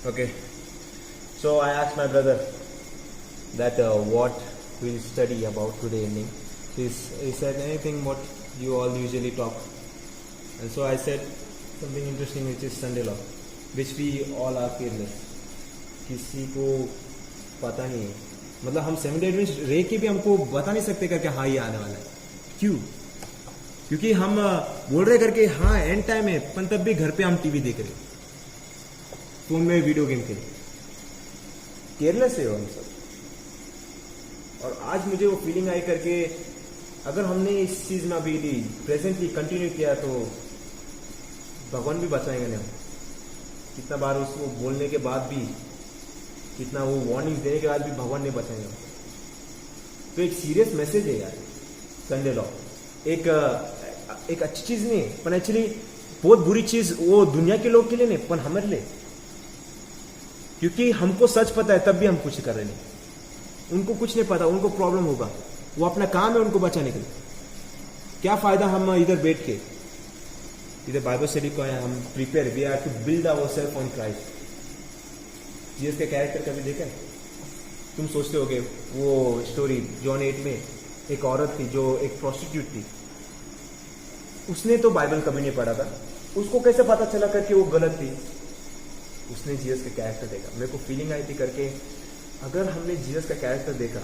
Okay, so I asked my brother that what we'll study about today evening. He said anything what you all usually talk, and so I said something interesting which is Sunday law, which we all are fearless. किसी को पता नहीं है, मतलब हम 7 days में रह के भी हमको बता नहीं सकते करके हाँ ये आने वाला है. क्यों? क्योंकि हम बोल रहे करके हाँ एंड टाइम है, पर तब भी घर पे हम टीवी देख रहे, फोन में वीडियो गेम खेले, केयरलेस है हम सब. और आज मुझे वो फीलिंग आई करके अगर हमने इस चीज में अभी प्रेजेंटली कंटिन्यू किया तो भगवान भी बचाएंगे नहीं. कितना बार उसको बोलने के बाद भी, कितना वो वार्निंग देने के बाद भी भगवान नहीं बचाएंगे. तो एक सीरियस मैसेज है यार संडे लॉ. एक अच्छी चीज नहीं है, पर एक्चुअली बहुत बुरी चीज वो दुनिया के लोग के लिए नहीं, पर हमारे लिए. क्योंकि हमको सच पता है तब भी हम कुछ कर रहे नहीं. उनको कुछ नहीं पता, उनको प्रॉब्लम होगा, वो अपना काम है उनको बचाने के लिए. क्या फायदा हम इधर बैठ के इधर बाइबल स्टडी को है, हम prepare, we are to build our self on Christ. Jesus का कैरेक्टर कभी देखा है? तुम सोचते होगे वो स्टोरी जॉन 8 में एक औरत थी जो एक प्रोस्टिट्यूट थी. उसने तो बाइबल कभी नहीं पढ़ा था, उसको कैसे पता चला करके वो गलत थी? उसने जीसस का कैरेक्टर देखा. मेरे को फीलिंग आई थी करके अगर हमने जीसस का कैरेक्टर देखा,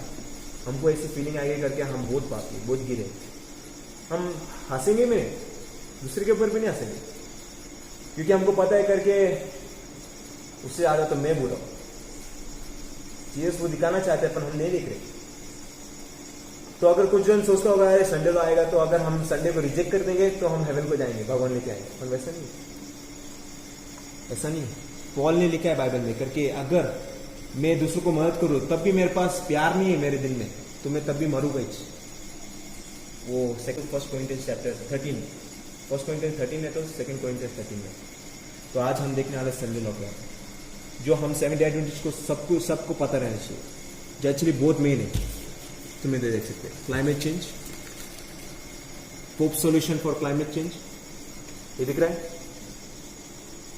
हमको ऐसी फीलिंग आई करके हम बहुत पापी, बहुत गिरे. हम हंसेंगे में, दूसरे के ऊपर भी नहीं हंसेंगे, क्योंकि हमको पता है करके उससे ज्यादा तो मैं बुरा हूं. जीसस वो दिखाना चाहते हैं पर हम नहीं दिख रहे. तो अगर कुछ जन सोचता होगा अरे संडे को आएगा तो अगर हम संडे को रिजेक्ट कर देंगे तो हम हेवन को जाएंगे, भगवान लेके आएंगे. पर वैसा नहीं, ऐसा नहीं. पॉल ने लिखा है बाइबल में करके अगर मैं दूसरों को मदद करूं तब भी मेरे पास प्यार नहीं है मेरे दिल में तो मैं तब भी मरूंगा. वो फर्स्ट कोरिन्थियंस चैप्टर 13, फर्स्ट कोरिन्थियंस 13 है तो सेकंड कोरिन्थियंस 13 है. तो आज हम देखने वाले संडे लॉ क्या है, जो हम 7 डे एडवेंटिस्ट को सबको पता रहना चाहिए, जो एक्चुअली बहुत मेन है. तुम इधर देख सकते हैं climate change, pope solution for climate change, ये दिख रहा है.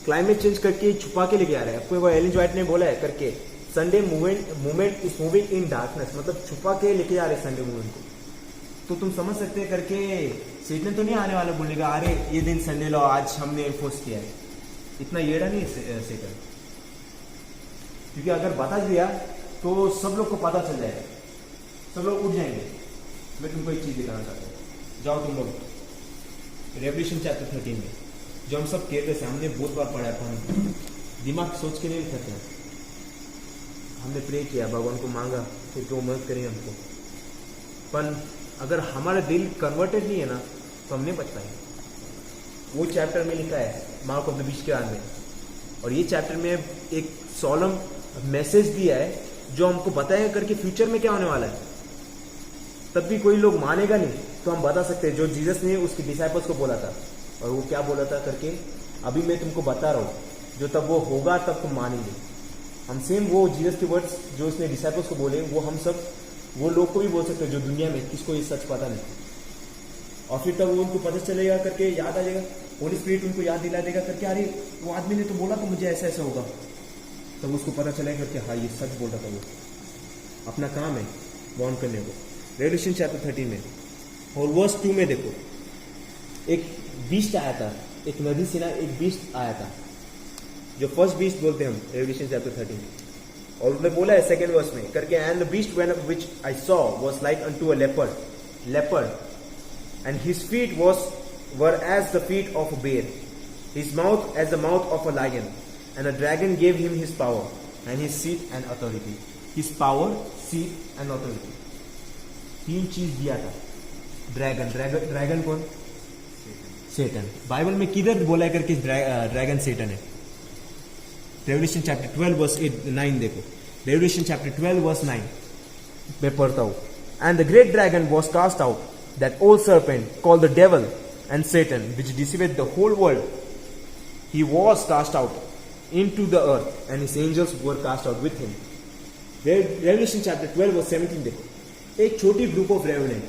क्लाइमेट चेंज करके छुपा के लेके आ रहा है आपको. वो एलन व्हाइट ने बोला है करके Sunday movement is moving in darkness, मतलब छुपा के लेके आ रहे संडे मूवमेंट को. तो तुम समझ सकते हैं करके सैतान तो नहीं आने वाला बोलेगा अरे ये दिन संडे लो आज हमने एनफोर्स किया है. इतना येड़ा नहीं है सैतान, क्योंकि अगर बता दिया तो सब लोग को पता चल जाएगा, सब लोग उठ जाएंगे. मैं तुमको एक चीज दिखाना चाहता हूँ. जाओ तुम लोग रेवल्यूशन चैप्टर 13 में, जो हम सब कहते थे, हमने बहुत बार पढ़ा था, दिमाग सोच के नहीं लिखते हैं. हमने प्रे किया, भगवान को मांगा फिर तो मदद करेंगे हमको. पर अगर हमारा दिल कन्वर्टेड नहीं है ना तो हम नहीं बच पाएंगे. वो चैप्टर में लिखा है मार्क ऑफ द बीस्ट के बाद में, और ये चैप्टर में एक सॉलम मैसेज दिया है जो हमको बताएगा करके फ्यूचर में क्या होने वाला है. तब भी कोई लोग मानेगा नहीं तो हम बता सकते हैं जो जीसस ने उसके डिसाइपल्स को बोला था, और वो क्या बोला था करके अभी मैं तुमको बता रहा हूँ, जो तब वो होगा तब तुम मानेंगे. हम सेम वो जीसस के वर्ड्स जो उसने डिसाइपल्स को बोले वो हम सब वो लोग को भी बोल सकते हैं जो दुनिया में किसको ये सच पता नहीं. और फिर तब वो उनको पता चलेगा करके याद आ जाएगा, होली स्पिरिट उनको याद दिला देगा करके अरे वो आदमी ने तो बोला तो मुझे ऐसा ऐसा होगा. तब उसको पता चलेगा करके हाँ ये सच बोल रहा था, वो अपना काम है वार्न करने को. रेवल्यूशन चैप्टर 13 में और वर्स 2 में देखो, एक बीस्ट आया था, एक नदी से ना एक बीस्ट आया था, जो फर्स्ट बीस्ट बोलते हैं हम रेवल्यूशन चैप्टर 13. और उसने बोला है सेकंड वर्स में करके and the beast when which I saw was like unto a leopard and his feet were as the feet of a bear, his mouth as the mouth of a lion, and a dragon gave him his power and his seat and authority. His power, seat and authority, 3 चीज दिया था. Dragon कौन? सैतान. Bible में किधर बोला है करके ड्रैगन सैतान है? रेवल्यूशन चैप्टर 12 वर्स 9 देखो. रेवल्यूशन चैप्टर 12 वर्स 9 मैं पढ़ता हूं. And the great dragon was cast out, that old serpent called the devil and Satan which deceived the whole world. He was cast out into the earth and his angels were cast out with him. Revelation chapter 12 verse 17 देखो. एक छोटी group of रेवलेंट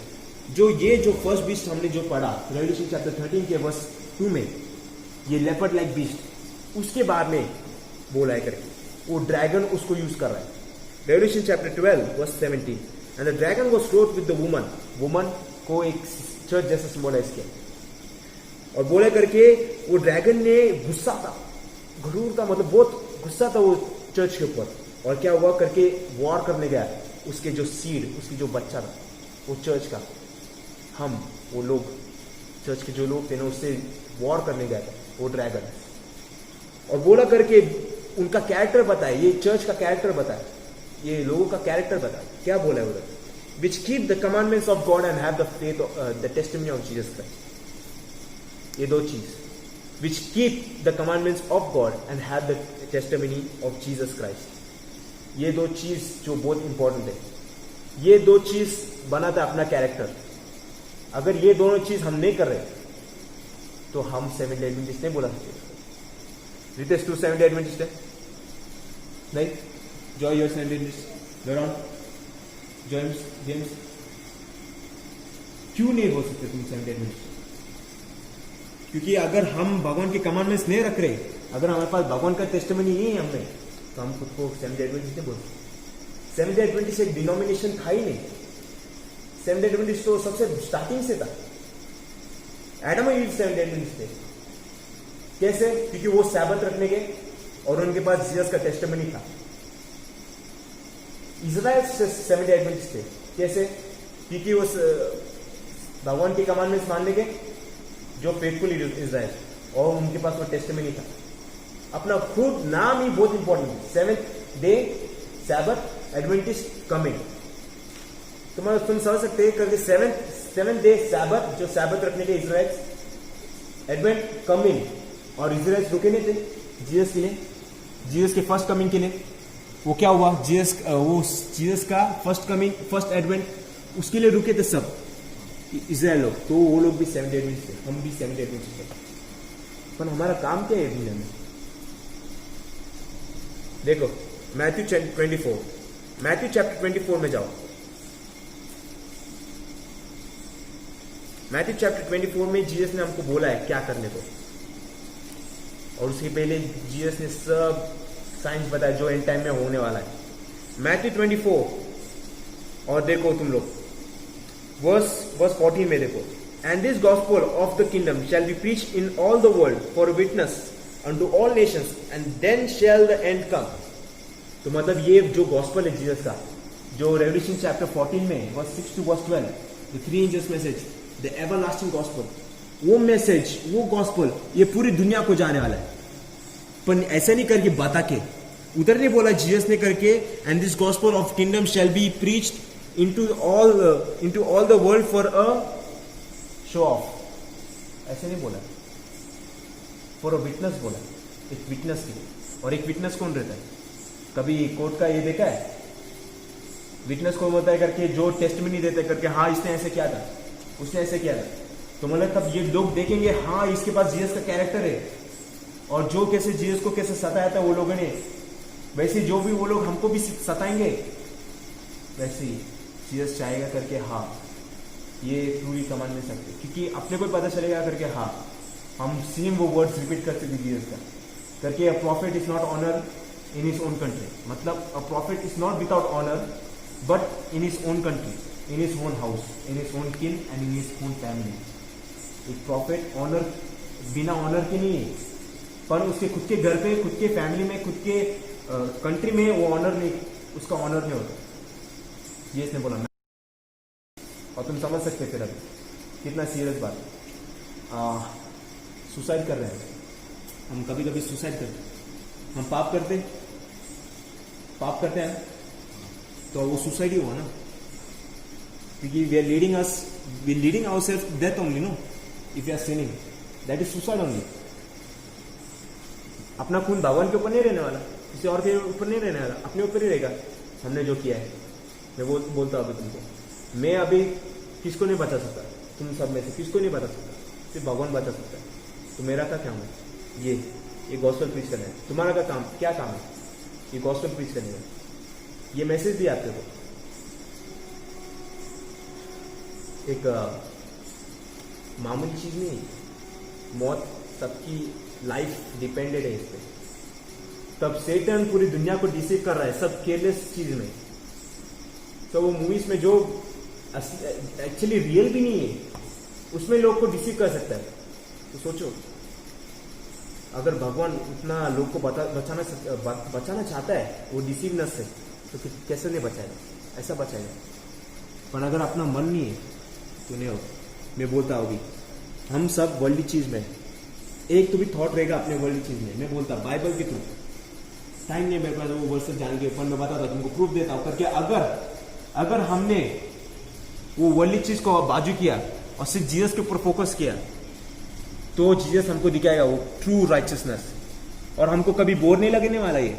जो ये जो first beast हमने जो पढ़ा revolution chapter 13 के वर्स 2 में, ये लेपर्ड लाइक बीस्ट, उसके बाद में बोला है करके वो ड्रैगन उसको यूज कर रहा है। Revelation chapter 12 verse 17, and the dragon was clothed with the woman, woman को एक चर्च जैसा सिंबल है इसके, और बोले करके वो ड्रैगन ने गुस्सा था, गरूर था, मतलब बहुत गुस्सा था वो चर्च के ऊपर, और क्या हुआ करके वॉर करने गया, उसके जो सीड, उसकी जो बच्चा था वो चर्च का, हम वो लोग चर्च के जो लोग थे ना उससे वॉर करने गया था वो ड्रैगन, और बोला करके उनका कैरेक्टर बताए, ये चर्च का कैरेक्टर बताए, ये लोगों का कैरेक्टर बताए, क्या बोला है उधर, which keep the commandments of God and have the faith the testimony of Jesus Christ. ये दो चीज, which keep the commandments of God and have the testimony of Jesus Christ, ये दो चीज जो बहुत इंपॉर्टेंट है, ये दो चीज बनाता है अपना कैरेक्टर। अगर ये दोनों चीज हम नहीं कर रहे तो हम सेवेंथ डे एडवेंटिस्ट नहीं बोला सकते। Ritesh too seventh day Adventist है नहीं? Joy your seventh day Adventist, Veron, James, क्यों नहीं बोल सकते तुम सेवेंथ डे एडवेंटिस्ट? क्योंकि अगर हम भगवान के कमांडमेंट्स नहीं रख रहे, अगर हमारे पास भगवान का टेस्टिमनी नहीं है हमें, तो हम खुद को सेवेंथ डे एडवेंटिस्ट नहीं बोल सकते। सेवेंथ डे एडवेंटिस्ट एक डिनोमिनेशन था ही नहीं, सेवेंथ डे एडवेंटिस्ट तो सबसे स्टार्टिंग से था, एडम और ईव सेवेंथ डे एडवेंटिस्ट थे। कैसे? क्योंकि वो सैबत रखने गए और उनके पास जीसस का टेस्टिमनी था। इजराइल सेवेंथ डे एडवेंटिस्ट थे। कैसे? क्योंकि वो भगवान के कमांडमेंट्स मानने के जो फेथफुल इजराइल, और उनके पास वो टेस्टिमनी था। अपना खुद नाम ही बहुत इंपॉर्टेंट है, सेवेंथ डे सैबत एडवेंटिस्ट कमिंग। तुम समझ सकते हैं करके सेवेंथ डे सैबत, जो सैबत रखने के इजराइल एडवेंट कमिंग, और इजराइल रुके नहीं थे जीसस के लिए, जीसस के फर्स्ट कमिंग के लिए। वो क्या हुआ, जीसस का फर्स्ट कमिंग, फर्स्ट एडवेंट, उसके लिए रुके थे सब इजराइल लोग। तो वो लोग भी सेवेंथ डे एडवेंटिस्ट थे, हम भी सेवेंथ डे एडवेंटिस्ट थे। पर हमारा काम क्या है दुनिया में? देखो मैथ्यू 24, मैथ्यू चैप्टर 24 में जाओ। मैथ्यू चैप्टर 24 में जीसस ने हमको बोला है क्या करने को, और उसके पहले जीसस ने सब साइंस बताया जो एंड टाइम में होने वाला है। मैथ्यू 24, और देखो तुम लोग वर्स 14 में देखो, and this gospel of the kingdom shall be preached in all the world for a witness unto all nations and then shall the end come. तो मतलब ये जो गॉस्पेल है जीसस का, जो रेवल्यूशन चैप्टर 14 में verse 6 to verse 12, the 3 angels message, the everlasting gospel, वो message, वो गॉस्पेल ये पूरी दुनिया को जाने वाला है। पर ऐसा नहीं करके बता के, उधर नहीं बोला जीसस ने करके, and this gospel of kingdom shall be preached into all the world for a show off, ऐसे नहीं बोला, for a witness बोला, एक विटनेस के लिए। और एक विटनेस कौन रहता है? कभी कोर्ट का ये देखा है? विटनेस कौन होता है करके, जो टेस्टिमनी देता है करके, हाँ इसने ऐसे किया था, उसने ऐसे किया था। तो मतलब तब ये लोग देखेंगे हाँ इसके पास जीसस का कैरेक्टर है, और जो कैसे जीसस को कैसे सताया था वो लोगों ने, वैसे जो भी वो लोग हमको भी सताएंगे, वैसे ही जीसस चाहेगा करके हाँ ये ट्रूली कमान नहीं सकते, क्योंकि अपने को पता चलेगा करके हाँ हम सेम वो वर्ड्स रिपीट कर सकते जीसस का करके, a prophet is not honour in his own country, मतलब a prophet is not without honour but in his own country, in his own house, in his own kin and in his own family. एक prophet honour बिना honour के नहीं है, पर उसके खुद के घर पे, खुद के फैमिली में, खुद के कंट्री में वो ऑनर नहीं, उसका ऑनर नहीं होता। ये इसने बोला। और तुम समझ सकते फिर अभी कितना सीरियस बात है। सुसाइड कर रहे हैं हम, कभी कभी सुसाइड करते हैं, हम पाप करते हैं तो वो सुसाइड ही हुआ ना, क्योंकि we are leading ourselves death only, no, if you are sinning that is suicide only. अपना खून भगवान के ऊपर नहीं रहने वाला, किसी और के ऊपर नहीं रहने वाला, अपने ऊपर ही रहेगा हमने जो किया है। मैं बोलता हूँ अभी तुमको, मैं अभी किसको नहीं बचा सकता, तुम सब में से किसको नहीं बचा सकता, सिर्फ भगवान बचा सकता है। तो मेरा क्या काम है? ये गॉस्पेल प्रीच करना है। तुम्हारा का काम क्या काम है? ये गॉस्पेल प्रीच करने का, ये मैसेज भी आपके को। एक मामूली चीज नहीं, मौत सबकी लाइफ डिपेंडेड है इस पे। तब सेटन पूरी दुनिया को डिसीव कर रहा है सब केयरलेस चीज में। तो वो मूवीज में जो एक्चुअली रियल भी नहीं है उसमें लोग को डिसीव कर सकता है। तो सोचो अगर भगवान उतना लोग को बचाना चाहता है वो डिसीवनेस से, तो कैसे नहीं बचाएगा, ऐसा बचाएगा। पर अगर अपना मन नहीं है तो नहीं होगा। मैं बोलता हूँ अभी हम सब वर्ल्डली चीज में एक तो भी थॉट रहेगा अपने वर्ल्डली चीज में। मैं बोलता बाइबल के थ्रू, टाइम नहीं मेरे पास वो वर्सेस जाने के ऊपर मैं बताता तुमको प्रूफ देता हूँ करके। अगर हमने वो वर्ल्डली चीज को बाजू किया और सिर्फ जीसस के ऊपर फोकस किया तो जीसस हमको दिखाएगा वो ट्रू राइचियसनेस, और हमको कभी बोर नहीं लगने वाला ये।